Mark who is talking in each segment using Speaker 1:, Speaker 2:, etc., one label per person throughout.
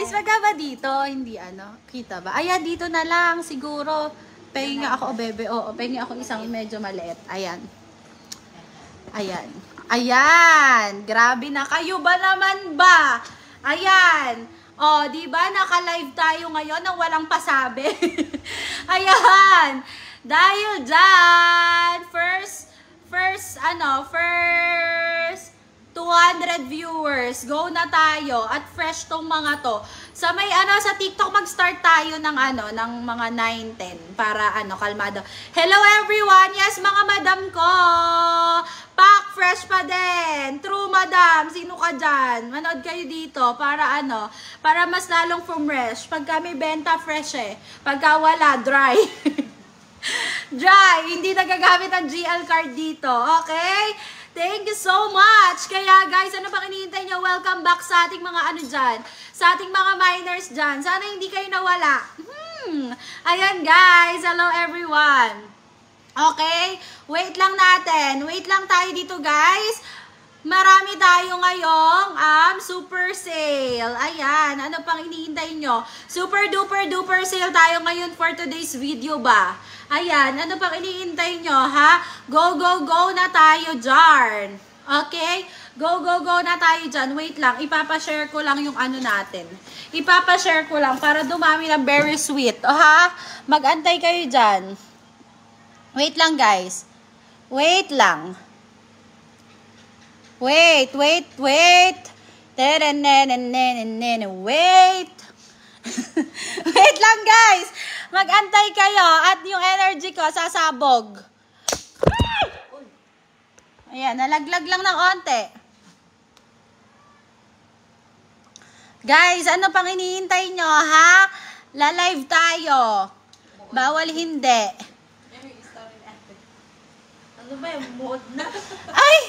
Speaker 1: guys, wag ba dito? Hindi ano, kita ba? Ayan, dito na lang siguro. Pahinga ako, bebe. Oo, pahinga ako isang medyo maliit. Ayan. Ayan. Ayan. Grabe na kayo ba naman ba? Ayan. O, di ba naka-live tayo ngayon nang walang pasabi? Ayan. Dahil dyan, first 200 viewers. Go na tayo. At fresh tong mga to. Sa may sa TikTok mag-start tayo ng ng mga 9-10 para kalmado. Hello everyone. Yes, mga madam ko. Pack fresh pa din. True madam. Sino ka dyan? Manood kayo dito para para mas lalong fresh. Pagka may benta fresh Pagka wala dry. Dry. Hindi nagagamit ang GL card dito. Okay? Thank you so much! Kaya guys, ano pang hinihintay nyo? Welcome back sa ating mga dyan. Sa ating mga miners dyan. Sana hindi kayo nawala. Ayan guys. Hello everyone. Okay? Wait lang natin. Wait lang tayo dito guys. Marami tayo ngayong super sale. Ayan. Ano pang hinihintay nyo? Super duper duper sale tayo ngayon for today's video ba? Ayan, ano pang iniintay nyo, ha? Go, go, go na tayo dyan. Okay? Go, go, go na tayo dyan. Wait lang, ipapashare ko lang yung natin. Ipapashare ko lang para dumami na very sweet. O, ha? Mag-antay kayo dyan. Wait lang, guys. Wait lang. Wait, wait, wait. Wait. Wait lang, guys. Mag-antay kayo at yung energy ko sasabog. Ayan, nalaglag lang ng onte. Guys, ano pang hinihintay nyo, ha? La-live tayo. Bawal hindi.
Speaker 2: Ano ba yung mood na?
Speaker 1: Ay!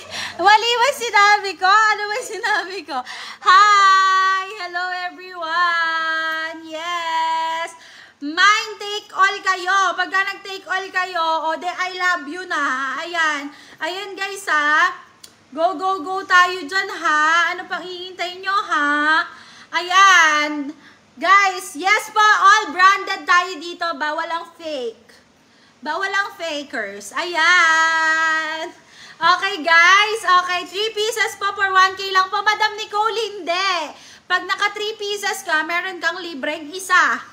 Speaker 1: Mali ba sinabi ko? Ano ba sinabi ko? Hi! Hello everyone! Yes! Mind take all kayo. Pagka nag-take all kayo, o de I love you na. Ayan. Ayan guys ha. Go, go, go tayo dyan ha. Ano pang hihintay nyo ha? Ayan. Guys, yes po, all branded tayo dito. Bawal ang fake. Bawal ang fakers. Ayan. Okay guys. Okay, 3 pieces po for 1K lang po. Madam Nicole, hindi. Pag naka 3 pieces ka, meron kang libreng isa.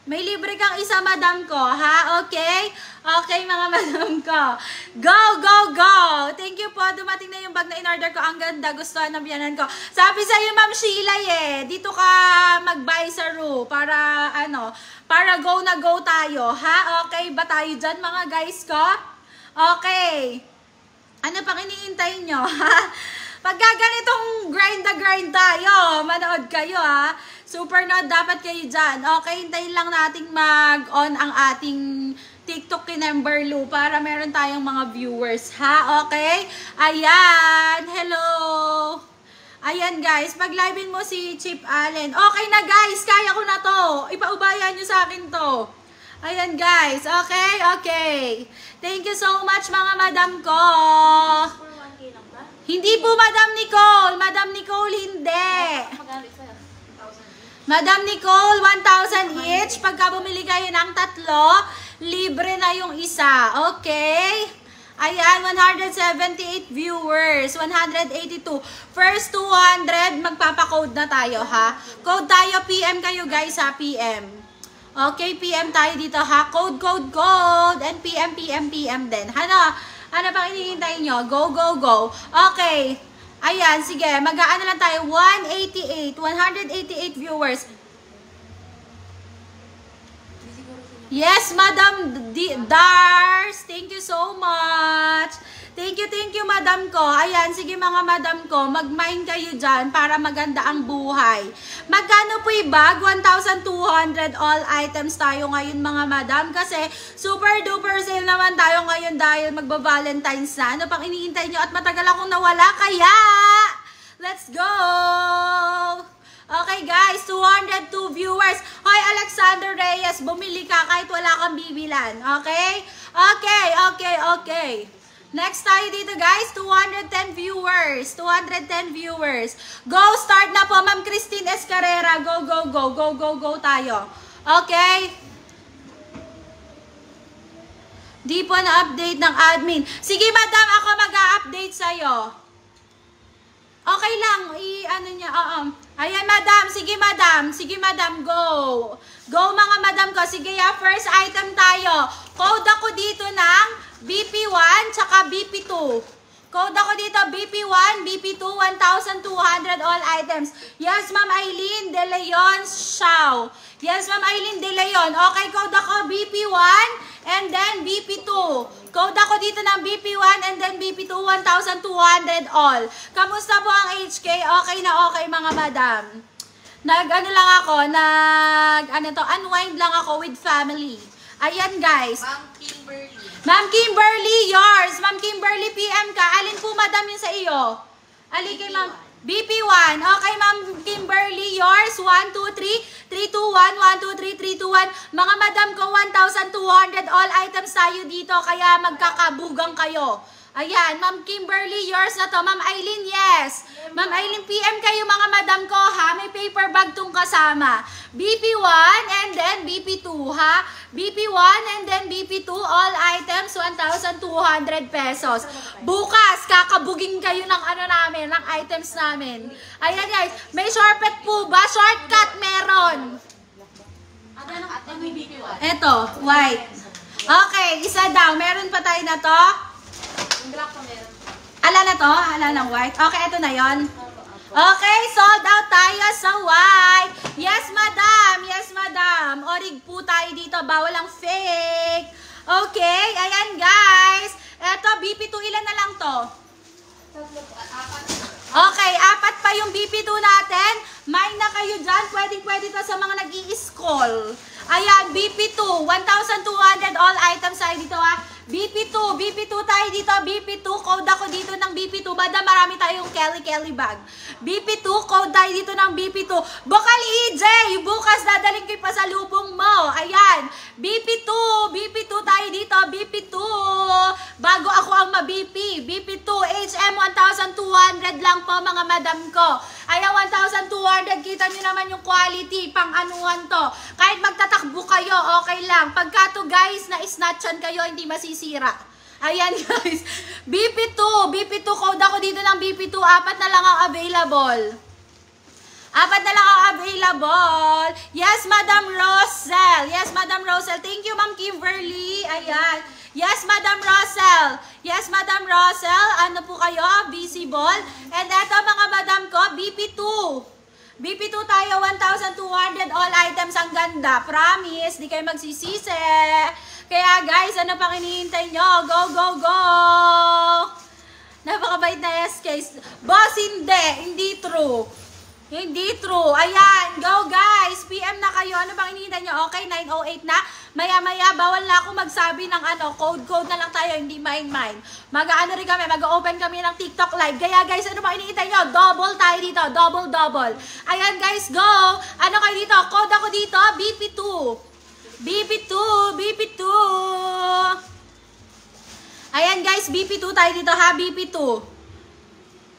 Speaker 1: May libre kang isa, madam ko, ha? Okay? Okay, mga madam ko. Go, go, go! Thank you po. Dumating na yung bag na in-order ko. Ang ganda. Gustuhan ng biyanan ko. Sabi sa'yo, Ma'am Sheila, dito ka mag-buy sa Ru para, para go na go tayo, ha? Okay ba tayo dyan, mga guys ko? Okay. Ano pang iniintay nyo, ha? Pagka ganitong grind na grind tayo, manood kayo, ha? Super nod, dapat kayo dyan. Okay, hintayin lang nating mag-on ang ating TikTok Kinemberlu para meron tayong mga viewers, ha? Okay? Ayan. Hello. Ayan, guys. Pag-livein mo si Chip Allen. Okay na, guys. Kaya ko na to. Ipaubayan nyo sa akin to. Ayan, guys. Okay? Okay. Thank you so much, mga madam ko. Hindi po, Madam Nicole. Madam Nicole, hindi. Madam Nicole, 1,000 each. Pagka bumili kayo ng 3, libre na yung isa. Okay? Ayan, 178 viewers. 182. First 200, magpapakode na tayo, ha? Code tayo, PM kayo, guys, ha? PM. Okay, PM tayo dito, ha? Code, code, code. And PM, PM, PM din. Ano pang hinihintay nyo? Go, go, go. Okay. Ayan, sige. Mag-aano lang tayo. 188 viewers. Yes, Madam Dars. Thank you so much. Thank you, Madam ko. Ayan, sige mga Madam ko. Mag-mine kayo dyan para maganda ang buhay. Magkano po yung bag? 1,200 all items tayo ngayon mga Madam. Kasi super duper sale naman tayo ngayon dahil magba-Valentine's na. Ano pang iniintay nyo? At matagal akong nawala. Kaya, let's go! Okay guys, 202 viewers. Hoy Alexander Reyes, bumili ka kahit wala kang bibilan. Okay? Okay, okay, okay. Next tayo dito guys, 210 viewers. 210 viewers. Go, start na po, Ma'am Christine Escarrera. Go, go, go, go, go, go tayo. Okay? Di po na-update ng admin. Sige, madam, ako mag-a-update sa'yo. Okay lang, ano niya, Ayan, madam, sige, madam. Sige, madam, go. Go, mga madam ko. Sige, first item tayo. Code ako dito ng BP1, tsaka BP2. Code ako dito, BP1, BP2, 1,200 all items. Yes, Ma'am Aileen De Leon Xiao. Yes, Ma'am Aileen De Leon. Okay, code ako BP1 and then BP2. Code ako dito ng BP1 and then BP2, 1,200 all. Kamusta po ang HK? Okay na okay, mga madam. Unwind lang ako with family. Ayan, guys.
Speaker 2: Ma'am Kimberly.
Speaker 1: Ma'am Kimberly, yours. Ma'am Kimberly, PM ka. Alin po, madam, yun sa iyo? Ali kay Ma'am BP1. Okay, Ma'am Kimberly, yours. 1, 2, 3. 3, 2, 1. 1, 2, 3, 3, 2, 1. Mga madam ko, 1,200 all items tayo dito. Kaya magkakabugang kayo. Ayan, Ma'am Kimberly, yours na to. Ma'am Aileen, yes. Ma'am Aileen, PM kayo mga madam ko, ha? May paper bag tong kasama. BP1 and then BP2, ha? BP1 and then BP2, all items, 1,200 pesos. Bukas, kakabuging kayo ng ng items namin. Ayan, guys. May shortcut po ba? Shortcut meron. Ito, white. Okay, isa daw. Meron pa tayo na to. Ala na to? Ala ng white? Okay, ito na yon. Okay, sold out tayo sa white. Yes, madam. Yes, madam. Orig po tayo dito. Bawal ang fake. Okay, ayan guys. Ito, BP2, ilan na lang to? Okay, 4 pa yung BP2 natin. May na kayo dyan. Pwede to sa mga nag-i-scroll. Ayan, BP2. 1,200 all items tayo dito, ha. BP2 tayo dito, BP2, code ako dito ng BP2, bada marami tayong Kelly bag. BP2, code tayo dito ng BP2. Bukal EJ, bukas dadaling ko pa sa lubong mo. Ayan, BP2 tayo dito, BP2. Bago ako ang ma-BP, BP2, HM 1,200 lang po mga madam ko. Ayan, 1,200, kita nyo naman yung quality, pang anuhan to. Kahit magtatakbo kayo, okay lang. Pagka to guys, na-snatchan kayo, hindi masisira. Ayan guys, BP2 code ako dito ng BP2, 4 na lang ang available. 4 na lang ang available. Yes, Madam Rosel. Yes, Madam Rosel. Thank you, Ma'am Kimberly. Ayan. Yes, Madam Rosel. Yes, Madam Rosel. Ano po kayo? Visible. And eto mga madam ko, BP2. BP2 tayo, 1,200 all items. Ang ganda. Promise, di kayo magsisisi. Kaya guys, ano pang hinihintay nyo? Go, go, go! Napakabait na SK. Boss, hindi true. Hindi true. Ayan, go guys. PM na kayo. Ano bang hinihintay nyo? Okay, 9:08 na. Maya-maya, bawal na ako magsabi ng code na lang tayo, hindi mine. Mag-ano rin kami, mag-open kami ng TikTok live. Kaya guys, ano bang hinihintay nyo? Double tayo dito. Double. Ayan guys, go! Ano kayo dito? Code ako dito, BP2. BP2. Ayan guys, BP2 tayo dito ha, BP2.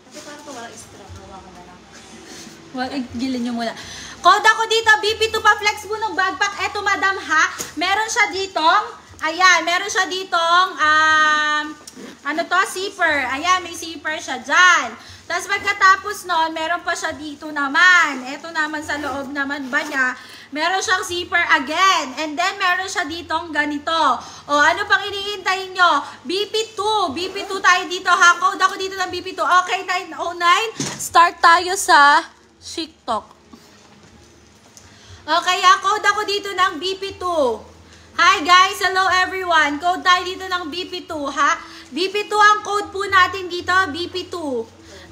Speaker 2: Kasi parang ito walang extra. Hawakan na lang.
Speaker 1: Gilin nyo muna. Code ako dito, BP2 pa flex mo ng backpack. Eto madam ha, meron siya ditong, ayan, meron siya ditong, zipper. Ayan, may zipper siya dyan. Tapos pagkatapos nun, meron pa siya dito naman. Eto naman sa loob naman ba niya, meron siyang zipper again. And then, meron siya ditong ganito. O, ano pang iniintay nyo? BP2 tayo dito ha. Code ako dito ng BP2. Okay, 9:09. Start tayo sa TikTok. Okay, code ako dito ng BP2. Hi guys, hello everyone. Code tayo dito ng BP2 ha. BP2 ang code po natin dito, BP2.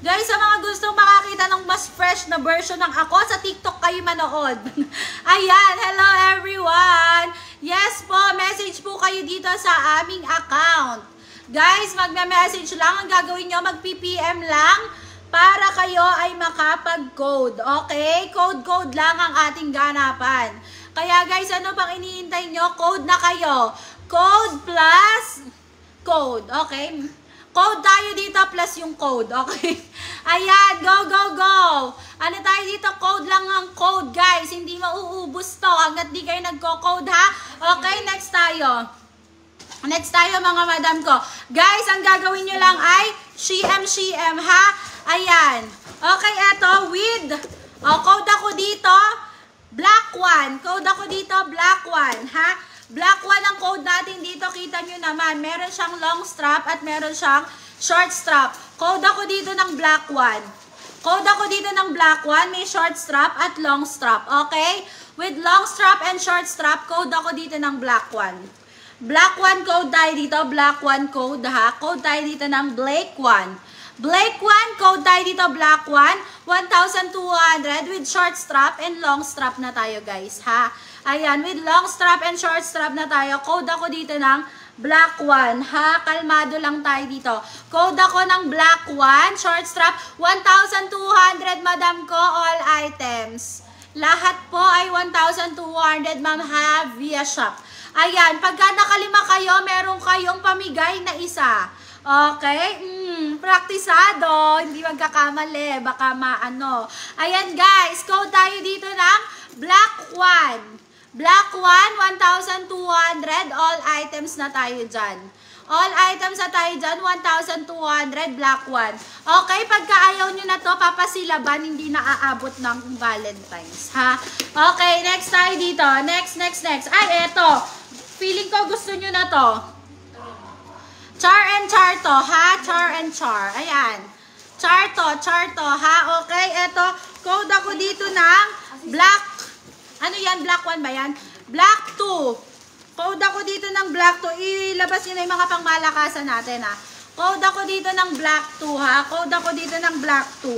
Speaker 1: Guys, sa mga gustong makakita ng mas fresh na version ng ako, sa TikTok kayo manood. Ayan, hello everyone. Yes po, message po kayo dito sa aming account. Guys, magme-message lang. Ang gagawin nyo, mag-PPM lang para kayo ay makapag-code. Okay? Code lang ang ating ganapan. Kaya guys, ano pang iniintay nyo? Code na kayo. Code plus code. Okay? Code tayo dito plus yung code. Okay? Ayan, go, go, go. Ano tayo dito? Code lang ang code, guys. Hindi mauubos to hanggat di kayo nagko-code, ha? Okay, next tayo. Next tayo, mga madam ko. Guys, ang gagawin nyo lang ay CM, ha? Ayan. Okay, eto, with, code ako dito, black 1. Code ako dito, black 1, ha? Black 1 ang code natin dito, kita nyo naman. Meron siyang long strap at meron siyang short strap. Code ako dito ng black 1. Code ako dito ng black 1, may short strap at long strap. Okay? With long strap and short strap, code ako dito ng black 1. Black 1 code tayo dito, black 1 code, ha? Code tayo dito ng Blake 1. Blake 1, code tayo dito, black 1, 1,200 with short strap and long strap na tayo, guys, ha? Ayan, with long strap and short strap na tayo. Code ako dito ng black 1, ha? Kalmado lang tayo dito. Code ako ng black 1, short strap, 1,200, madam ko, all items. Lahat po ay 1,200, ma'am, ha? Via shop. Ayan, pagka nakalima kayo, meron kayong pamigay na isa. Okay? Praktisado. Hindi magkakamali. Baka maano. Ayan, guys. Code tayo dito ng black 1. Black 1, 1,200. All items na tayo dyan. All items na tayo dyan, 1,200. Black 1. Okay, pagka ayaw nyo na to, papasilaban, hindi na aabot ng Valentine's. Ha? Okay, next tayo dito. Next. Ay, eto. Feeling ko gusto nyo na to. Char and char to, ha? Char and char. Ayan. Char to, ha? Okay, eto. Code ako dito ng black. Ano yan? Black 1 ba yan? Black 2. Code ako dito ng black 2. Ilabas nyo na yung mga pangmalakasan natin, ha? Code ako dito ng black 2, ha? Code ako dito ng black 2.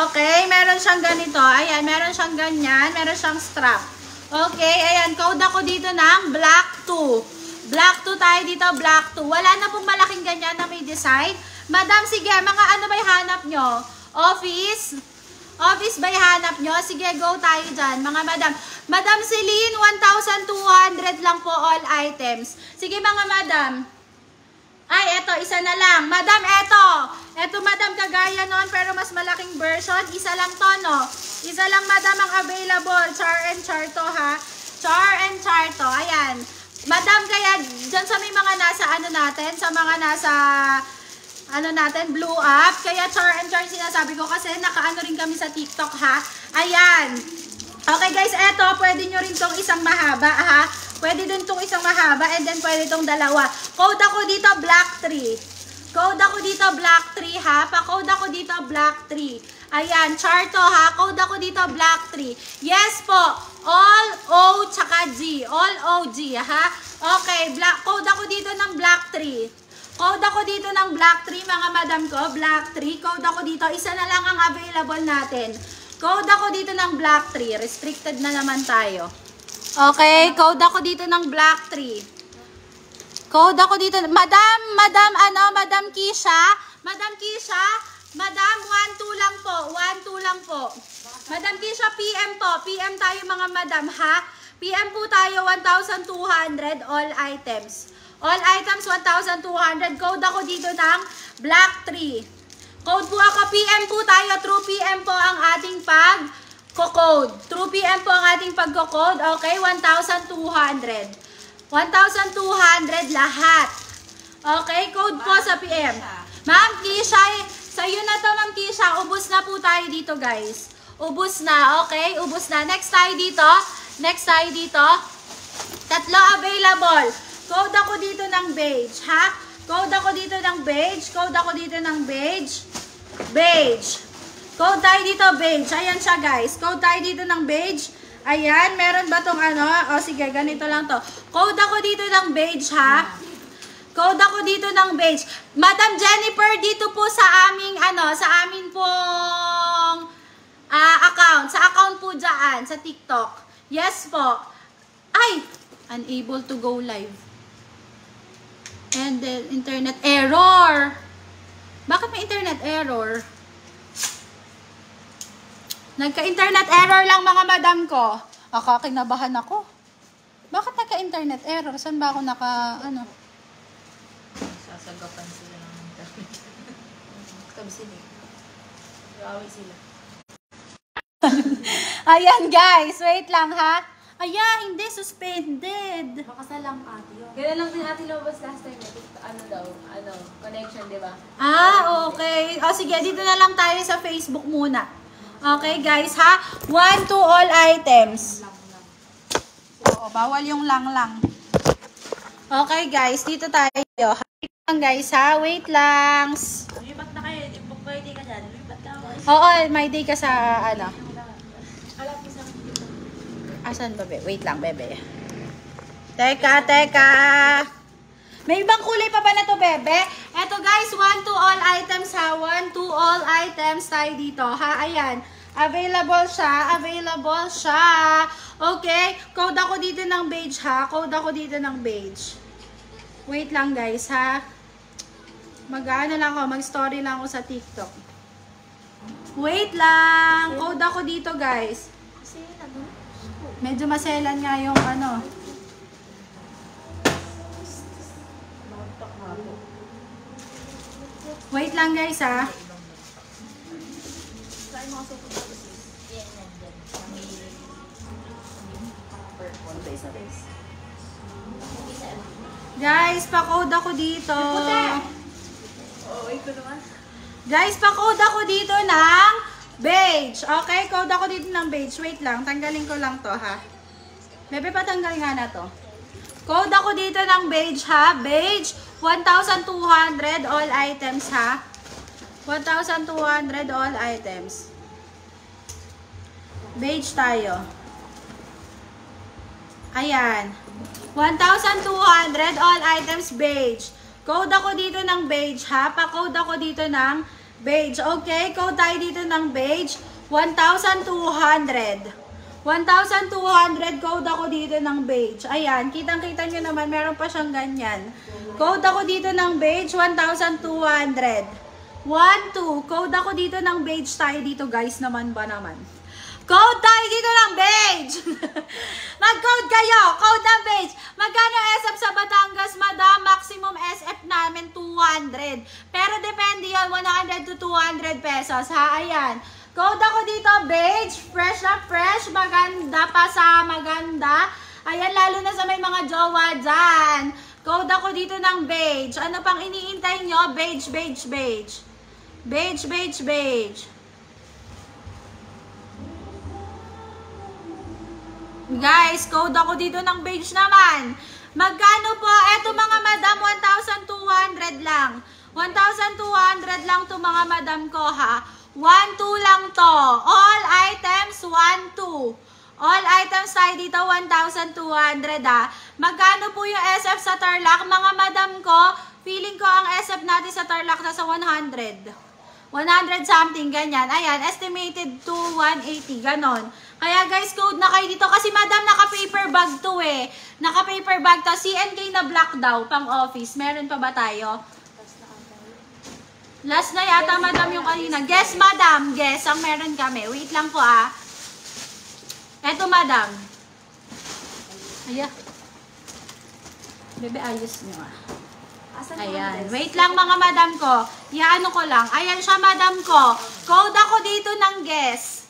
Speaker 1: Okay, meron siyang ganito. Ayan, meron siyang ganyan. Meron siyang strap. Okay, ayan. Code ako dito ng black 2. Black 2 tayo dito, black 2. Wala na pong malaking ganyan na may design. Madam, sige, mga ano ba hanap nyo? Office? Office ba hanap nyo? Sige, go tayo dyan, mga madam. Madam Celine, 1,200 lang po all items. Sige, mga madam. Ay, eto, isa na lang. Madam, eto. Eto, madam, kagaya nun, pero mas malaking version. Isa lang to, no? Isa lang, madam, ang available. Char and char to, ha? Char and char to. Ayan. Madam, kaya dyan sa may mga nasa ano natin, sa mga nasa ano natin, blue up. Kaya char and char sinasabi ko kasi nakaano rin kami sa TikTok, ha. Ayan. Okay guys, eto, pwede nyo rin tong isang mahaba, ha. Pwede din tong isang mahaba and then pwede tong dalawa. Code ako dito, black 3. Code ako dito, black 3, ha. Pa-code ako dito, black 3. Ayan, char to, ha. Code ako dito, black 3. Yes po. All O tsaka G. All O G, ha. Okay, code ako dito ng black 3. Code ako dito ng black 3, mga madam ko. Black 3. Code ako dito. Isa na lang ang available natin. Code ako dito ng black 3. Restricted na naman tayo. Okay, code ako dito ng black 3. Code ako dito. Madam Kisha. Madam Kisha. Madam, 1-2 lang po. 1-2 lang po. Madam Kisha, PM po. PM tayo, mga madam, ha? PM po tayo, 1,200 all items. All items, 1,200. Code ako dito ng black 3. Code po ako, PM po tayo. True PM po ang ating pag-code. True PM po ang ating pag-code. Okay, 1,200. 1,200 lahat. Okay, code po sa PM. Ma'am Kisha, sa'yo na to, Ma'am Kisha. Ubus na po tayo dito, guys. Ubus na, okay? Ubus na. Next tayo dito. Next tayo dito. Tatlo available. Code ako dito ng beige, ha? Code ako dito ng beige. Code ako dito ng beige. Beige. Code tayo dito, beige. Ayan siya, guys. Code tayo dito ng beige. Ayan, meron ba tong ano? O, sige, ganito lang to. Code ako dito ng beige, ha? Code ako dito ng beige. Madam Jennifer, dito po sa aming, sa amin pong account. Sa account po dyan, sa TikTok. Yes po. Ay! Unable to go live. And then, internet error. Bakit may internet error? Nagka-internet error lang, mga madam ko. Kinabahan ako. Bakit nagka-internet error? Saan ba ako
Speaker 2: Sasagapan sila ng Kami sila. Nag-away sila.
Speaker 1: Ayan guys, wait lang ha. Ayan, hindi, suspended.
Speaker 2: Makasalang ate yun. Ganun lang din ate lumabas last time. Connection, di ba?
Speaker 1: Ah, okay. O sige, dito na lang tayo sa Facebook muna. Okay guys ha, 1 to all items. Oo, bawal yung lang. Okay guys, dito tayo. Wait lang guys ha, wait lang.
Speaker 2: Lumipat na kayo. Pwede ka dyan. Lumipat na ako.
Speaker 1: Oo, may day ka sa ano.
Speaker 2: Alam ko sa akin dito.
Speaker 1: Asan ba, be? Wait lang, bebe. Teka. May ibang kulay pa ba na to, bebe? Eto guys, 1 to all items ha. 1 to all items tayo dito ha. Ayan. Available siya. Okay. Code ako dito ng beige ha. Wait lang guys ha. Mag-ano lang ako. Mag-story lang ako sa TikTok. Wait lang. Code ako dito guys.
Speaker 2: Kasi
Speaker 1: Medyo maselan nga yung ano. Wait lang guys ha.
Speaker 2: Saan mga sopo ba kasi? Yan. Kami purple. Base.
Speaker 1: Guys, pa-code ako dito.
Speaker 2: Oo, ikaw naman.
Speaker 1: Guys, pa-code ako dito ng beige. Okay, code ako dito ng beige. Wait lang, tanggalin ko lang to ha. Bebe, patanggal nga na to. Code ako dito ng beige ha. Beige, 1,200 all items ha. 1,200 all items. Beige tayo. Ayan. 1,200 all items beige. Code ako dito ng beige ha. Pa-code ako dito ng beige. Okay, code tayo dito ng beige. 1,200. 1,200 code ako dito ng beige. Ayan, kitang-kita nyo naman, meron pa siyang ganyan. Code ako dito ng beige, 1,200. 1, 2. Code ako dito ng beige tayo dito, guys. Naman ba naman? Code tayo dito ng beige! Mag-code kayo! Code ng beige! Magkano SF sa Batangas, madam? Maximum SF namin, 200. Pero depende yun, 100 to 200 pesos, ha? Ayan. Code ako dito, beige. Fresh na fresh. Maganda pa sa maganda. Ayan, lalo na sa may mga jowa dyan. Code ako dito ng beige. Ano pang iniintay nyo? Beige, beige, beige. Beige, beige, beige. Guys, code ako dito ng beige naman. Magkano po? Eto mga madam, 1,200 lang. 1,200 lang to mga madam ko ha. 1, 2 lang to. All items, 1, 2. All items tayo dito, 1,200 ha. Magkano po yung SF sa Tarlac? Mga madam ko, feeling ko ang SF natin sa Tarlac nasa 100. 100 something, ganyan. Ayan, estimated to 180, ganon. Kaya guys, code na kayo dito. Kasi madam, naka-paper bag to eh. Naka-paper bag to. CNK na black daw, pang office. Meron pa ba tayo? Last na yata, madam, yung kanina. Guess, madam. Guess, ang meron kami. Wait lang po ah. Eto, madam. Ayan. Bebe, ayos nyo ah. Ayan. Wait lang mga madam ko. Iyaano ko lang. Ayan siya madam ko. Code ako dito ng guess.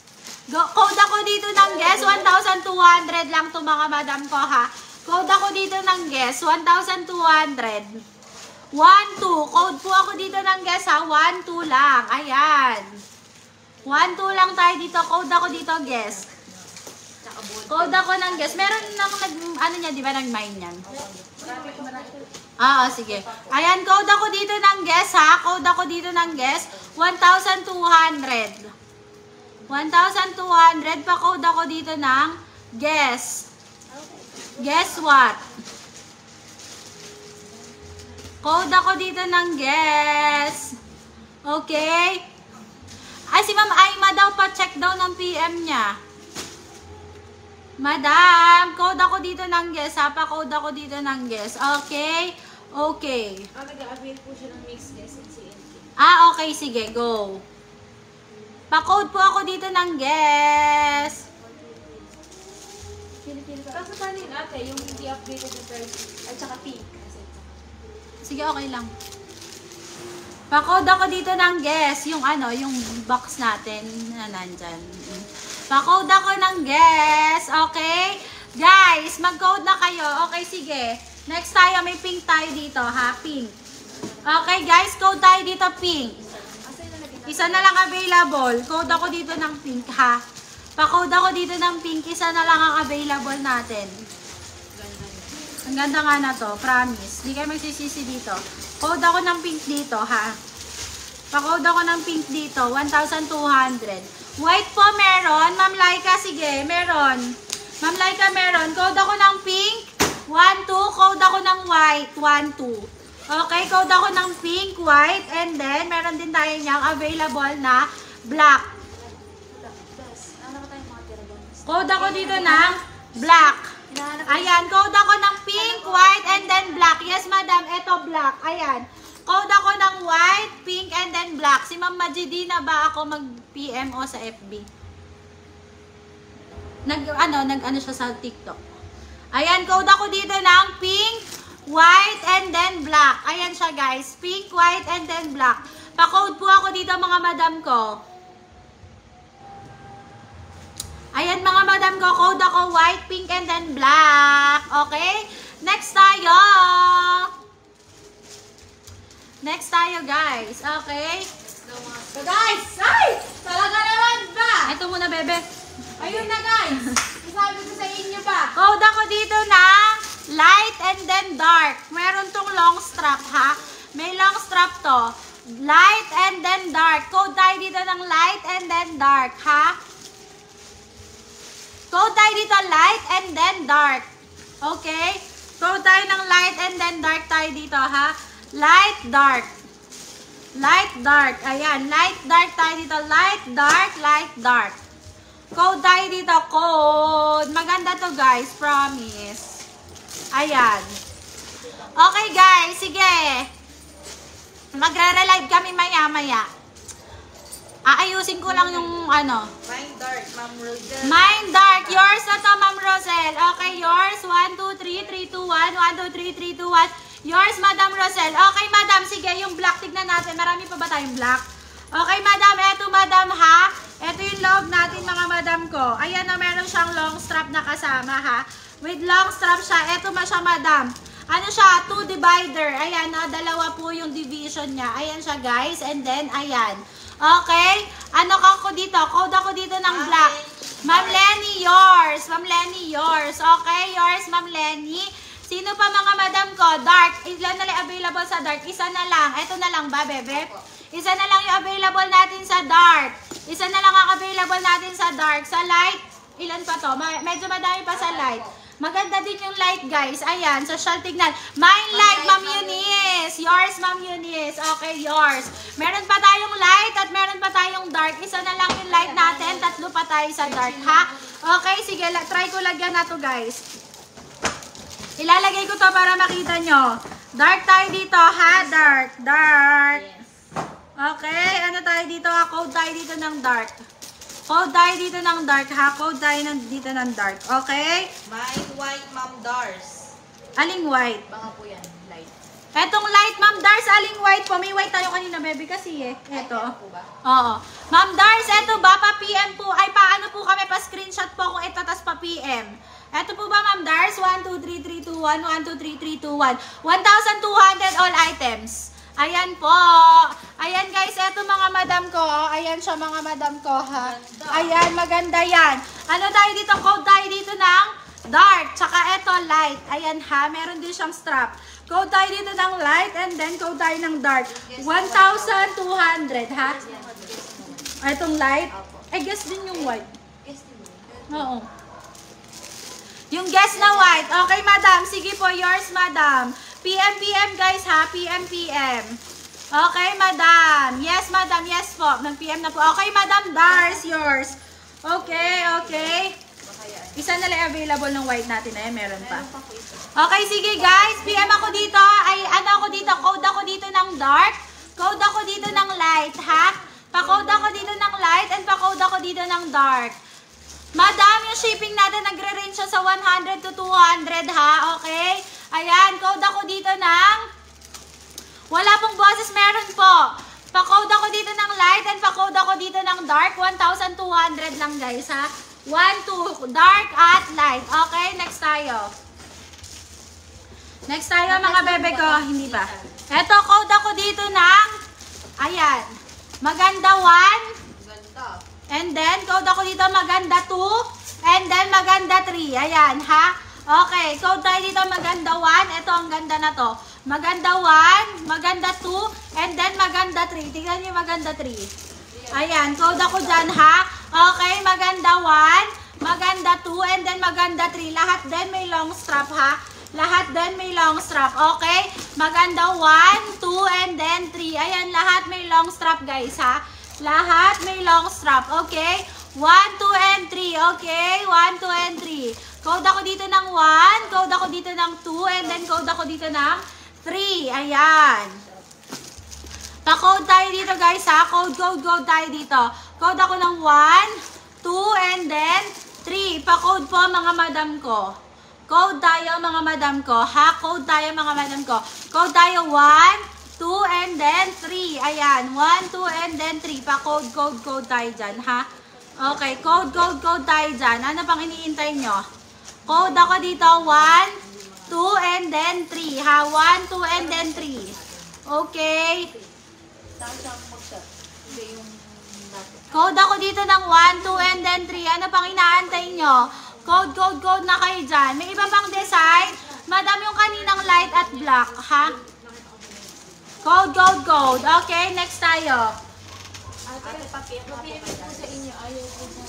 Speaker 1: Code ako dito ng guess. 1,200 lang to mga madam ko ha. Code ako dito ng guess. 1,200. 1, 2. Code po ako dito ng guess ha. 1, 2 lang. Ayan. 1, 2 lang tayo dito. Code ako dito guess. Code ako ng guess. Meron nang ano niya, di ba, nag-mine yan? Sige. Ayan, code ako dito ng guess ha. Code ako dito ng guess. 1,200. 1,200 pa code ako dito ng guess. Guess what? Code ako dito ng guess. Okay? Ay, si Ma'am Aima daw pa check daw ng PM niya. Madam, code ako dito ng guess ha. Pa-code ako dito ng guess. Okay? Okay.
Speaker 2: Nag-avail po siya ng mixed guess and CNK.
Speaker 1: Okay. Sige, go. Pa-code po ako dito ng guess.
Speaker 2: Kaso paano yun ate? Yung hindi updated yung price at saka pink.
Speaker 1: Sige, okay lang. Pa-code ako dito ng guess. Yung ano, yung box natin na nandyan. Pa-code ako ng guess. Okay? Guys, mag-code na kayo. Okay, sige. Next tayo, may pink tayo dito, ha? Pink. Okay, guys, code tayo dito, pink. Isa na lang available. Code ako dito ng pink, ha? Pa-code ako dito ng pink. Isa na lang ang available natin. Ang ganda nga na to, promise. Hindi kayo magsisisi dito. Code ako ng pink dito, ha? Pa-code ako ng pink dito, 1,200. White po meron. Ma'am Laika, sige, meron. Ma'am Laika, meron. Code ako ng pink, 1, 2. Code ako ng white, 1, 2. Okay, code ako ng pink, white, and then meron din tayo niyang available na black. Code ako dito ng black. Ayan, code ako ng pink, white, and then black. Yes, madam, eto black. Ayan. Code ako ng white, pink, and then black. Si Ma'am Majidi na ba ako mag-PMO sa FB? Nag-ano siya sa TikTok. Ayan, code ako dito ng pink, white, and then black. Ayan siya, guys. Pink, white, and then black. Pa-code po ako dito, mga madam ko. Ayan, mga madam ko. Code ako white, pink, and then black. Okay? Next tayo. Next tayo, guys. Okay? So, guys. Ay! Talaga naman ba? Ito muna, bebe. Ayun na, guys. Sabi ko sa inyo ba? Code ako dito ng light and then dark. Meron tong long strap, ha? May long strap to. Light and then dark. Code tayo dito ng light and then dark, ha? Code tayo dito light and then dark. Okay? Code tayo ng light and then dark tayo dito, ha? Light, dark. Light, dark. Ayan. Light, dark tayo dito. Light, dark, light, dark. Code tayo dito. Code. Maganda to, guys. Promise. Ayan. Okay, guys. Sige. Magre-relive kami maya-maya. Aayusin ko lang yung ano.
Speaker 3: Mind dark, Ma'am Rosel.
Speaker 1: Mind dark. Yours na to, Ma'am Rosel. Okay, yours. 1, 2, 3, 3, 2, 1. 1, 2, 3, 3, 2, 1. Yours, Madam Rosel. Okay, Madam. Sige, yung black. Tignan natin. Marami pa ba tayong black? Okay, Madam. Eto, Madam, ha? Ito yung loob natin, mga Madam ko. Ayan na, meron siyang long strap na kasama, ha? With long strap siya. Eto siya, Madam. Ano siya? 2 divider. Ayan, no? Dalawa po yung division niya. Ayan siya, guys. And then, ayan. Okay? Ano ako dito? Code ako dito ng black. Ma'am Lenny, yours. Ma'am Lenny, yours. Okay? Yours, Ma'am Lenny. Sino pa, mga madam ko? Dark. Ilan na lang available sa dark? Isa na lang. Ito na lang ba, bebe? Isa na lang yung available natin sa dark. Isa na lang ang available natin sa dark. Sa light, ilan pa to? Medyo madami pa sa light. Maganda din yung light, guys. Ayan, social tignan. Mine light, Ma'am Eunice. Yours, Ma'am Eunice. Okay, yours. Meron pa tayong light at meron pa tayong dark. Isa na lang yung light natin. Tatlo pa tayo sa dark, ha? Okay, sige. Try ko lagyan na to, guys. Ilalagay ko to para makita nyo. Dark tayo dito, ha? Dark. Dark. Okay, ano tayo dito, ha? Code tayo dito ng dark. Code tayo dito ng dark, ha? Code tayo dito ng dark. Okay?
Speaker 3: Mind white, Ma'am Dars.
Speaker 1: Aling white?
Speaker 2: Baka po yan, light.
Speaker 1: Etong light, Ma'am Dars, aling white po. May white tayo kanina, baby, kasi eh. Eto.
Speaker 2: Po ba?
Speaker 1: Oo. Ma'am Dars, eto ba? Pa-PM po. Ay, paano po kami? Pa-screenshot po kung ito, tas pa-PM. Eto po ba, Ma'am Dars? 1, 2, 3, 3, 2, 1. 1, 2, 3, 3, 2, 1. 1,200 all items. Ayan po. Ayan, guys. Eto, mga madam ko. Ayan siya, mga madam ko, ha? Ayan, maganda yan. Ano tayo dito? Code tayo dito ng dark. Tsaka eto, light. Ayan, ha? Meron din siyang strap. Code tayo dito ng light and then code tayo ng dark. 1,200, ha? Etong light. Eh, guess din yung white. Oo. Yung guess na white. Okay, madam. Sige po, yours, madam. PM, guys, ha? PM. Okay, madam. Yes, madam. Yes po. Nag-PM na po. Okay, madam. Dars, yours. Okay, okay. Isa na lang available ng white natin. Ayan, meron pa. Okay, sige, guys. PM ako dito. Ay, ano ako dito? Code ako dito ng dark. Code ako dito ng light, ha? Pa-code ako dito ng light and pa-code ako dito ng dark. Madam, yung shipping natin nagre-range siya sa 100 to 200, ha? Okay? Ayan, code ako dito ng Wala pong boses, meron po. Pa-code ako dito ng light and pa-code ako dito ng dark. 1,200 lang guys ha. 1, 2, dark at light. Okay, next tayo. Next tayo mga bebe ko. Hindi pa. Eto, code ako dito ng, ayan, maganda 1.
Speaker 3: Ganda.
Speaker 1: And then, code ako dito maganda 2. And then, maganda 3. Ayan, ha? Okay, code tayo dito maganda 1. Ito, ang ganda na to. Maganda 1, maganda 2, and then maganda 3. Tingnan nyo maganda 3. Ayan, code ako dyan, ha? Okay, maganda 1, maganda 2, and then maganda 3. Lahat din may long strap, ha? Lahat din may long strap. Okay? Maganda 1, 2, and then 3. Ayan, lahat may long strap, guys, ha? Lahat may long strap. Okay? 1, 2, and 3. Okay? 1, 2, and 3. Code ako dito ng 1, code ako dito ng 2, and then code ako dito ng 3. Ayan. Pa-code tayo dito, guys, ha? Code tayo dito. Code ako ng 1, 2, and then 3. Pa-code po, mga madam ko. Code tayo, mga madam ko. Ha? Code tayo, mga madam ko. Code tayo 1, 2, and then 3. Ayan. 1, 2, and then 3. Pa-code tayo dyan, ha? Okay. Code tayo dyan. Ano pang iniintay nyo? Code ako dito 1, 2, and then 3. Ha? 1, 2, and then 3. Okay? Code ako dito ng 1, 2, and then 3. Ano pang inaantay nyo? Code na kayo dyan. May iba pang design. Madam, yung kaninang light at black. Ha? Code. Okay, next tayo.
Speaker 2: Ate, pa-PM po sa inyo. Ayaw po sa...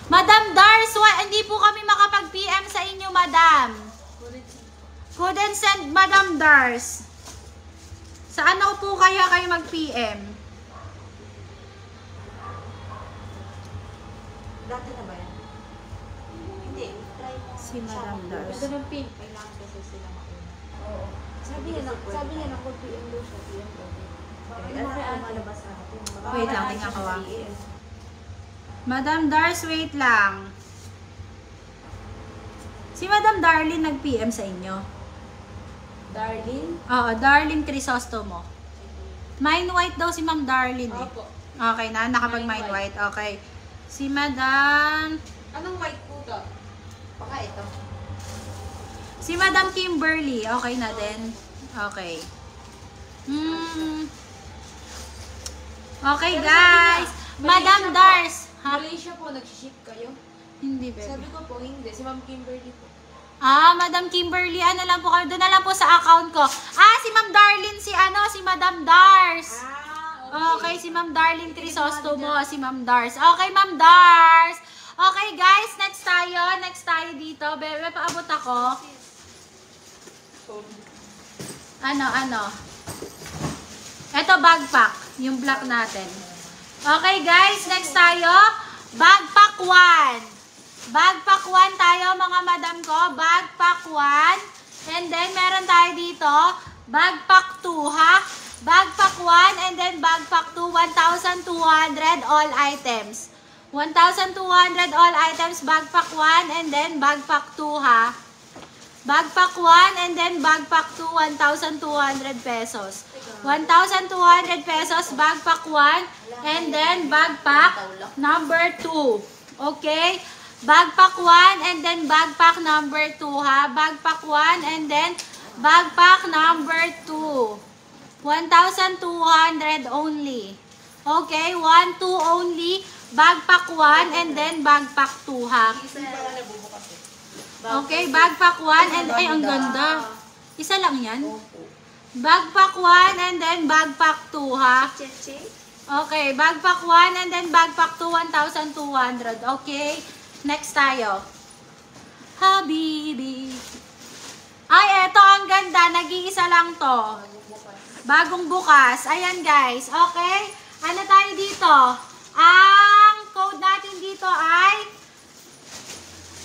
Speaker 1: Madam Dars, hindi po kami makapag-PM sa inyo, madam. Couldn't send, Madam Dars. Saan ako po kayo mag-PM?
Speaker 3: Dati na ba yan? Hindi. Try mo.
Speaker 1: Si Madam Dars.
Speaker 2: Ganda ng pink.
Speaker 3: Kailangan kasi sila mauna.
Speaker 2: Oo. Sabi niya na kung PM daw siya. PM daw.
Speaker 3: Malabas natin.
Speaker 1: Wait lang, tingnan ko ah. Madam Dars, wait lang. Si Madam Darlene nag-PM sa inyo.
Speaker 2: Darlene?
Speaker 1: Oo, Darlene Crisostomo. Mine white daw si Ma'am Darlene eh.
Speaker 2: Opo.
Speaker 1: Okay na, nakapag-mine white. Okay. Si Madam...
Speaker 3: Anong white po to? Baka ito.
Speaker 1: Si Madam Kimberly. Okay na din. Okay. Okay, guys. Madam Dars. Ha?
Speaker 2: Malaysia po, nag-ship kayo?
Speaker 1: Hindi, baby.
Speaker 2: Sabi ko po, hindi. Si Ma'am Kimberly po.
Speaker 1: Madam Kimberly, ano lang po kayo? Doon na lang po sa account ko. Si Ma'am Darlene, si Madam Dars. Okay, si Ma'am Darlene Crisostomo, si Ma'am Dars. Okay, Ma'am Dars. Okay, guys, next tayo dito. Bebe, paabot ako. Ano? Ito, backpack. Yung black natin. Okay, guys, next tayo. Backpack 1. Backpack 1 tayo, mga madam ko. Backpack 1. And then, meron tayo dito. Backpack 2, ha? Backpack 1 and then backpack 2. 1,200 all items. 1,200 all items. Backpack 1 and then backpack 2, ha? Backpack 1 and then backpack 2. 1,200 pesos. 1,200 pesos. Backpack 1 and then backpack number 2. Okay? Backpack 1 and then backpack number 2, ha? Backpack 1 and then backpack number 2. 1,200 only. Okay? 1, 2 only. Backpack 1 and then backpack 2, ha? Okay? Backpack 1 and... Ay, ang ganda. Isa lang yan? Backpack 1 and then backpack 2, ha? Okay. Backpack 1 and then backpack 2. 1,200. Okay? Next tayo. Habibi. Ay, eto ang ganda. Nag-iisa lang to. Bagong bukas. Ayan, guys. Okay? Ano tayo dito? Ang code natin dito ay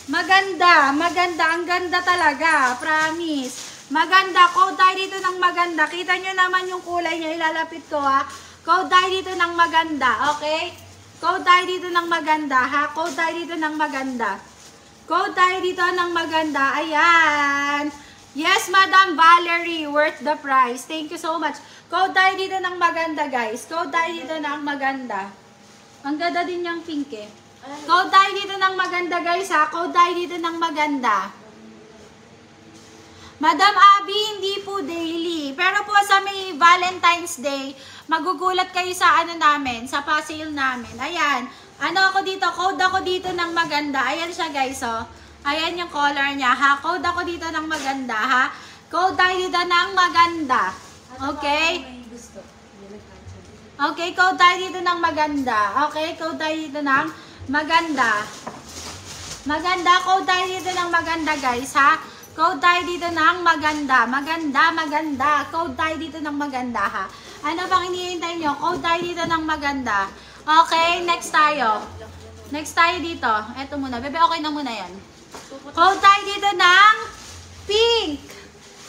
Speaker 1: maganda. Maganda. Ang ganda talaga. Promise. Maganda. Code tayo dito ng maganda. Kita nyo naman yung kulay niya. Ilalapit ko, ha. Code tayo dito ng maganda. Okay? Code tayo dito ng maganda, ha? Code tayo dito ng maganda. Code tayo dito ng maganda. Ayan. Yes, Madam Valerie, worth the price. Thank you so much. Code tayo dito ng maganda, guys. Code tayo dito ng maganda. Ang ganda din yung pink eh. Code tayo dito ng maganda, guys ha. Code tayo dito ng maganda. Madam Abby, hindi po daily. Pero po sa may Valentine's Day, magugulat kayo sa ano namin, sa pa-sale namin. Ayan. Ano ako dito? Code ako dito ng maganda. Ayan siya, guys, oh. Ayan yung color niya, ha? Code ako dito ng maganda, ha? Code tayo dito ng maganda. Okay? Okay, code tayo dito ng maganda. Okay, code tayo dito ng maganda. Maganda, code tayo dito ng maganda, guys, ha? Code tayo dito ng maganda. Maganda, maganda. Code tayo dito ng maganda, ha? Ano bang hinihintay nyo? Code tayo dito ng maganda. Okay, next tayo. Next tayo dito. Eto muna. Bebe, okay na muna yan. Code tayo dito ng pink.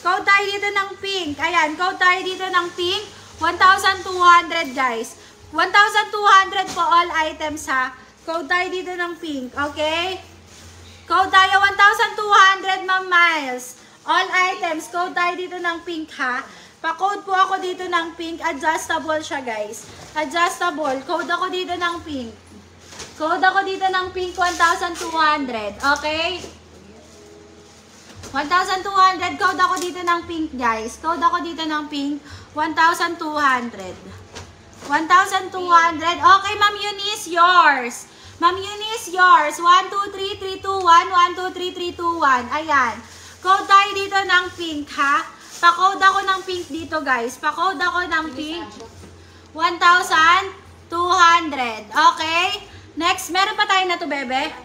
Speaker 1: Code tayo dito ng pink. Ayan, code tayo dito ng pink. 1,200, guys. 1,200 po all items, ha. Code tayo dito ng pink. Okay? Code tayo 1,200, Ma'am Miles. All items. Code tayo dito ng pink, ha. Pa-code po ako dito ng pink. Adjustable siya, guys. Adjustable. Code ako dito ng pink. Code ako dito ng pink, 1,200. Okay? 1,200. Code ako dito ng pink, guys. Code ako dito ng pink, 1,200. 1,200. Okay, Ma'am Eunice, yours. Ma'am Eunice, yours. 1, 2, 3, 3, 2, 1. 1, 2, 3, 3, 2, 1. Ayan. Code tayo dito ng pink, ha? Pa-code ako ng pink dito, guys. Pa-code ako ng pink, 1,200. Okay? Next, meron pa tayo na to, bebe?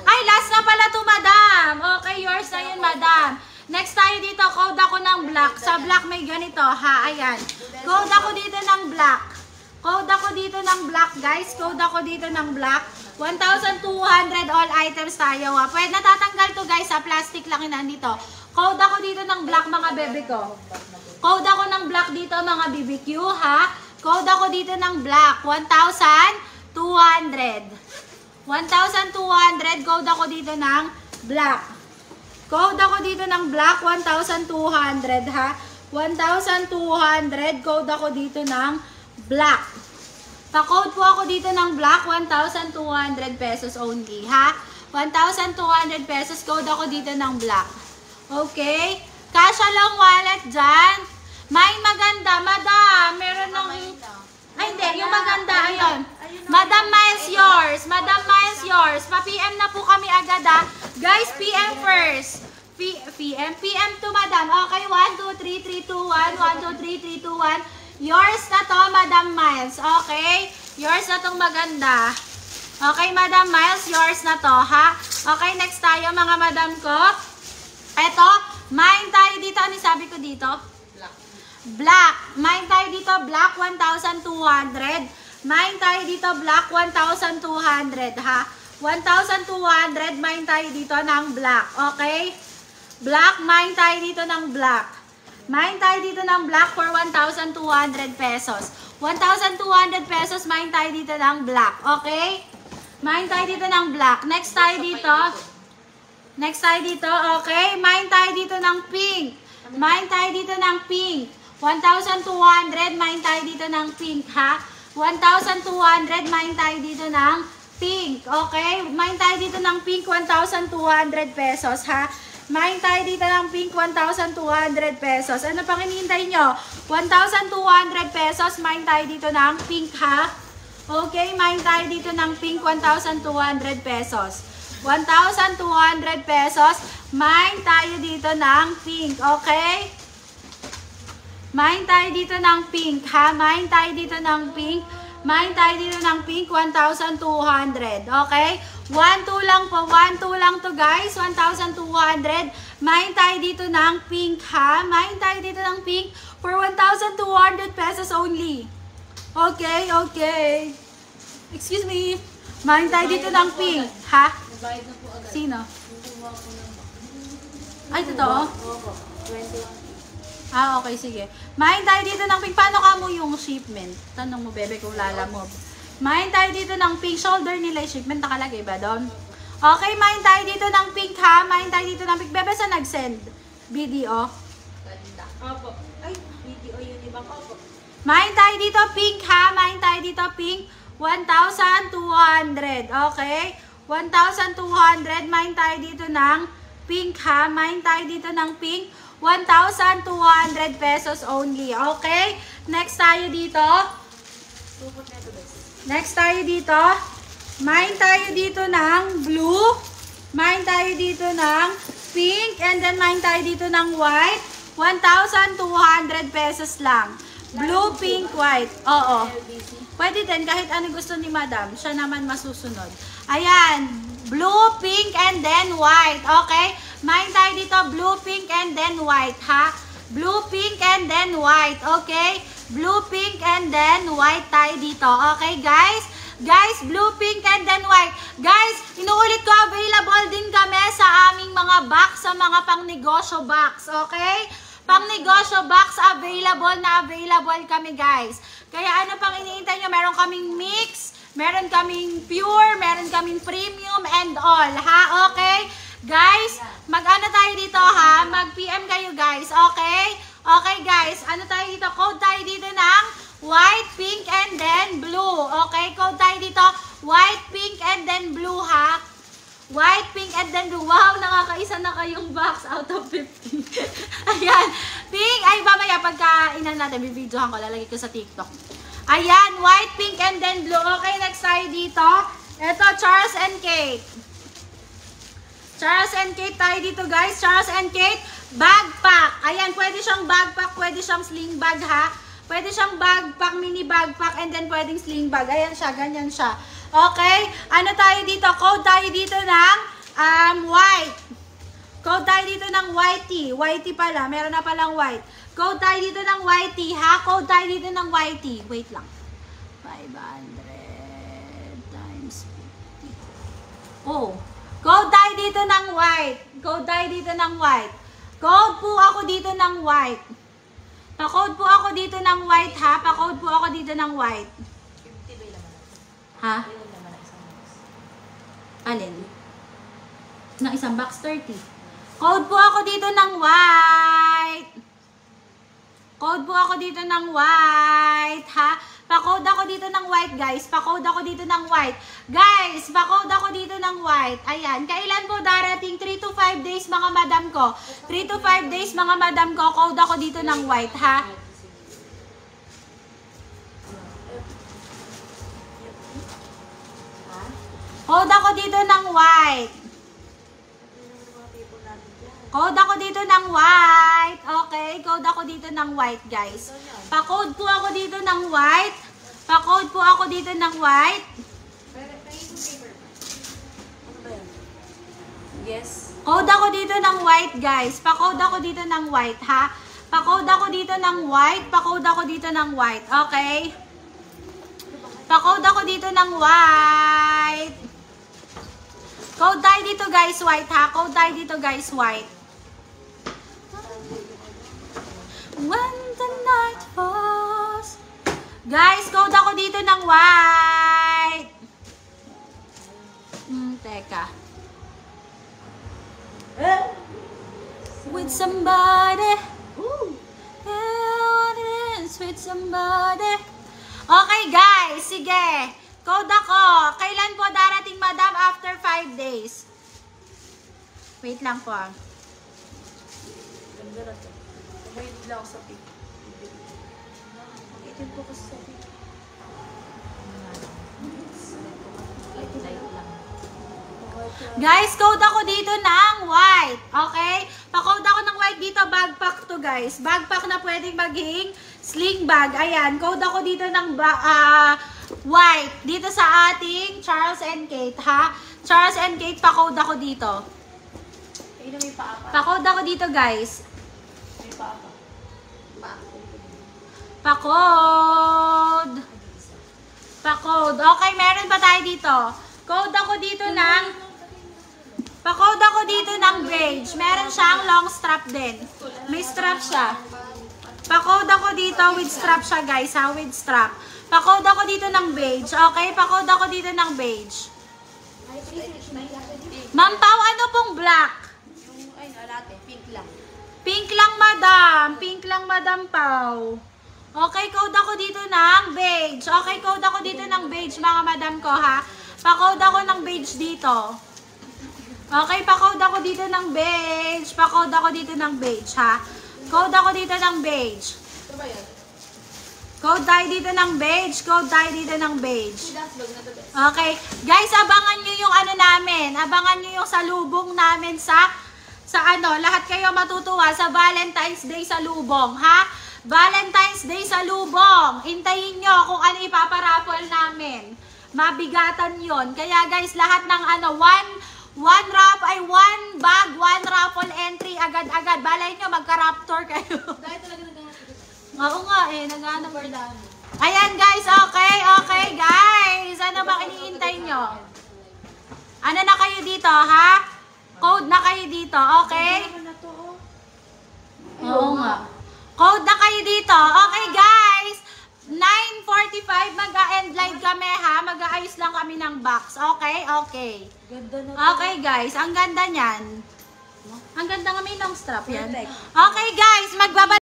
Speaker 1: Ay, last na pala to, madam. Okay, yours na yun, madam. Next tayo dito, code ako ng black. Sa black may ganito, ha? Ayan. Code ako dito ng black. Code ako dito ng black, guys. Code ako dito ng black. 1,200 all items tayo, ha? Pwede natatanggal to, guys, sa plastic lang yun nandito. Code ako dito ng black, mga bebe ko. Code ako ng black dito, mga BBQ, ha? Code ako dito ng black. 1,200. 1,200. Code ako dito ng black. Code ako dito ng black. 1,200, ha? 1,200. Code ako dito ng black. Pa-code po ako dito ng black. 1,200 pesos only, ha? 1,200 pesos. Code ako dito ng black. Okay? Kasha lang wallet dyan. May maganda. Madam, meron ng... Ay, hindi. Yung maganda, ayun. Madam Miles, yours. Madam Miles, yours. Pa-PM na po kami agad, ha. Guys, PM first. PM to Madam. Okay, 1, 2, 3, 3, 2, 1. 1, 2, 3, 3, 2, 1. Yours na to, Madam Miles. Okay? Yours na tong maganda. Okay, Madam Miles, yours na to, ha? Okay, next tayo, mga madam ko. Eto, mine tayo dito. Ano sabi ko dito? Black. Mine tayo dito, black, 1,200. Mine tayo dito, black, 1,200, ha? 1,200, mine tayo dito ng black. Okay? Black, mine tayo dito ng black. Mine tayo dito ng black for 1,200 pesos. 1,200 pesos, mine tayo dito ng black. Okay? Mine tayo dito ng black. Next tayo dito. Next tayo dito. Okay? Mine tayo dito ng pink. Mine tayo dito ng pink. 1,200, mine tayo dito ng pink, ha? 1,200, mine tayo dito ng pink. Okay? Mine tayo dito ng pink, 1,200 pesos, ha? Mine tayo dito ng pink, 1,200 pesos. Ano pang hinihintay nyo? 1,200 pesos, mine tayo dito ng pink, ha? Okay, mine tayo dito ng pink, 1,200 pesos. 1,200 pesos, mine tayo dito ng pink, okay? Mine tayo dito ng pink, ha? Mine tayo dito ng pink. Mine tayo dito ng pink, 1,200. Okay? 1, 2 lang po. 1, 2 lang to, guys. 1,200. Mine tayo dito ng pink, ha? Mine tayo dito ng pink for 1,200 pesos only. Okay, okay. Excuse me. Mine tayo dito ng pink, ha? Sino? Ay, totoo? Ah, okay, sige. Mine tayo dito ng pink. Paano ka mo yung shipment? Tanong mo, bebe, kung lalamog. Mine tayo dito ng pink. Shoulder nila yung shipment. Nakalagay ba doon? Okay, mine tayo dito ng pink, ha? Mine tayo dito ng pink. Bebe, sa nag-send? Video.
Speaker 3: Ganda. Opo. Ay, video yun ibang opo.
Speaker 1: Main tayo dito pink ha. Main tayo dito pink. 1,200. Okay? 1,200. Main tayo dito ng pink ha. Main tayo dito ng pink. 1,200 pesos only. Okay? Next tayo dito. Next tayo dito. Main tayo dito ng blue. Main tayo dito ng pink. And then main tayo dito ng white. 1,200 pesos lang. Blue, pink, white. Oo. Pwede din kahit ano gusto ni madam. Siya naman masusunod. Ayan. Blue, pink, and then white. Okay? Main tayo dito. Blue, pink, and then white. Ha? Blue, pink, and then white. Okay? Blue, pink, and then white tayo dito. Okay, guys? Guys, blue, pink, and then white. Guys, inuulit ko, available din kami sa aming mga box, sa mga pang-negosyo box. Okay? Pang-negosyo box, available na available kami, guys. Kaya ano pang iniintay nyo? Meron kaming mix, meron kaming pure, meron kaming premium, and all. Ha? Okay? Guys, mag-ano tayo dito, ha? Mag-PM kayo, guys. Okay? Okay, guys. Ano tayo dito? Code tayo dito ng white, pink, and then blue. Okay? Code tayo dito. White, pink, and then blue, ha? White, pink, and then blue. Wow, nakakaisa na kayong box out of 50. Ayan. Pink. Ay, mamaya pagka inan natin, bibidyohan ko. Lalagay ko sa TikTok. Ayan. White, pink, and then blue. Okay, next tayo dito. Ito, Charles and Kate. Charles and Kate tayo dito, guys. Charles and Kate. Backpack. Ayan, pwede siyang backpack. Pwede siyang sling bag, ha? Pwede siyang backpack, mini backpack, and then pwedeng sling bag. Ayan siya, ganyan siya. Okay? Ano tayo dito? Code tayo dito ng white. Code tayo dito ng whitey. Whitey pala. Meron na palang white. Code tayo dito ng whitey, ha? Code tayo dito ng whitey. Wait lang. 500 times 50. Oh. Code tayo dito ng white. Code tayo dito ng white. Code po ako dito ng white. Pa-code po ako dito ng white, ha? Pa-code po ako dito ng white.
Speaker 3: 50 ba yung laman natin?
Speaker 1: Ha?
Speaker 3: Yung laman ng isang box.
Speaker 1: Alin? Ng isang box 30. Code po ako dito ng white. Code po ako dito ng white, ha? Pa-code ako dito ng white, guys. Pa-code ako dito ng white. Guys, pa-code ako dito ng white. Ayan. Kailan po darating? 3 to 5 days, mga madam ko. 3 to 5 days, mga madam ko. Code ako dito ng white, ha? Code ako dito ng white. Code ako dito ng white. Okay, code ako dito ng white, guys. Pa-code po ako dito ng white. Pa-code po ako dito ng white.
Speaker 3: Yes.
Speaker 1: Code ako dito ng white, guys. Pa-code ako dito ng white, ha? Pa-code ako dito ng white. Pa-code ako dito ng white. Okay? Pa-code ako dito ng white. Code tayo dito, guys, white, ha? Code tayo dito, guys, white. When the night falls. Guys, code ako dito ng white. Teka. With somebody. With somebody. Okay, guys. Sige. Code ako. Kailan po darating, madam? After 5 days. Wait lang po.
Speaker 3: Ganda na to. Wait lang ako sa pic. Itin po kasi sa pic. Light lang.
Speaker 1: Guys, code ako dito ng white. Okay? Pa-code ako ng white dito. Backpack to, guys. Backpack na pwedeng maging sling bag. Ayan. Code ako dito ng white. Dito sa ating Charles and Kate, ha? Charles and Kate, pa-code ako dito.
Speaker 3: Ayun na may paapa.
Speaker 1: Pa-code ako dito, guys.
Speaker 3: May paapa.
Speaker 1: Pa-code. Pa-code. Okay, meron pa tayo dito. Code ako dito ng... Pa-code ako dito ng beige. Meron siyang long strap din. May strap siya. Pa-code ako dito with strap siya, guys, ha? With strap. Pa-code ako dito ng beige. Okay? Pa-code ako dito ng beige. Ma'am Pao, ano pong black?
Speaker 3: Yung, ay, alate. Pink lang.
Speaker 1: Pink lang, madam. Pink lang, madam Pau. Okay, code ako dito ng beige. Okay, code ako dito ng beige, mga madam ko, ha? Pa-code ako ng beige dito. Okay, pa-code ako dito ng beige. Pa-code ako dito ng beige, ha? Code ako dito ng beige.
Speaker 2: Ito ba yan?
Speaker 1: Code tayo dito ng beige. Code tayo dito ng beige.
Speaker 2: Si dashboard na to, best.
Speaker 1: Okay. Guys, abangan nyo yung ano namin. Abangan nyo yung salubong namin sa ano. Lahat kayo matutuwa sa Valentine's Day sa Lubong, ha? Valentine's Day sa Lubong. Hintayin nyo kung ano ipaparaffle namin. Mabigatan yon. Kaya guys, lahat ng ano, one bag, one raffle entry agad-agad. Balay nyo, magka-raptor kayo.
Speaker 2: Dahil talaga naghahatid.
Speaker 1: Oo nga eh, nag-ano. Ayan guys, okay guys. Ano ba hinihintay nyo? Ano na kayo dito, ha? Code na kayo dito, okay? Oo nga. Code na kayo dito. Okay guys, 9:45 mag-end live kami, ha? Mag-aayos lang kami ng box. Okay? Okay.
Speaker 2: Ganda na.
Speaker 1: Okay guys, ang ganda niyan. Ang ganda nga, may long strap yan. Okay guys, magbabalik.